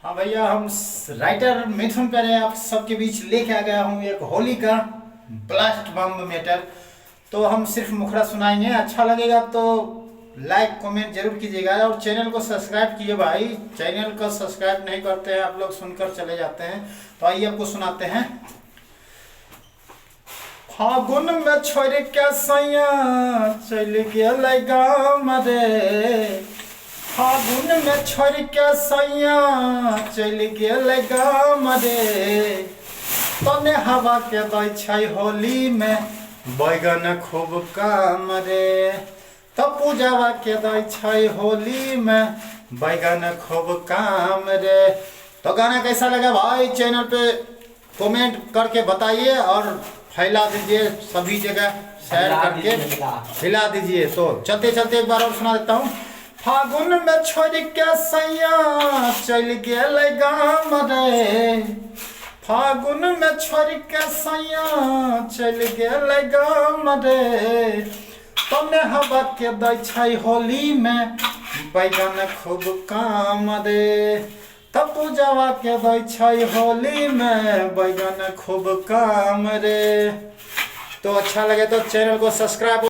हाँ भैया, हम राइटर मिथुन प्यारे आप सबके बीच लेके आ गया हूँ एक होली का ब्लास्ट बम मैटर। तो हम सिर्फ मुखड़ा सुनाएंगे, अच्छा लगेगा तो लाइक कमेंट जरूर कीजिएगा और चैनल को सब्सक्राइब कीजिए भाई। चैनल को सब्सक्राइब नहीं करते हैं आप लोग, सुनकर चले जाते हैं। तो आइए आपको सुनाते हैं। फागुन में छोड़ के सैया चल गया गाँव रे, फागुन में छोड़ के सैया चल गया गाँव रे। तने हवा के दै छै होली में बैगन खूब काम रे, तो पूजावा के दै छै होली में बैगन खूब काम रे। तो गाना कैसा लगा भाई, चैनल पे कमेंट करके बताइए और फैला दीजिए सभी जगह, शेयर करके हिला दीजिए। तो चलते चलते एक बार और सुना देता हूँ। फागुन में छोड़ के सैया चल गया गाँव रे, फागुन में छोड़ के सैया चल गया गाँव रे। तने हवा के दै छै होली में बैगन खूब काम रे, तब पूजावा के दै छै होली में बैगन खूब काम रे। तो अच्छा लगे तो चैनल को सब्सक्राइब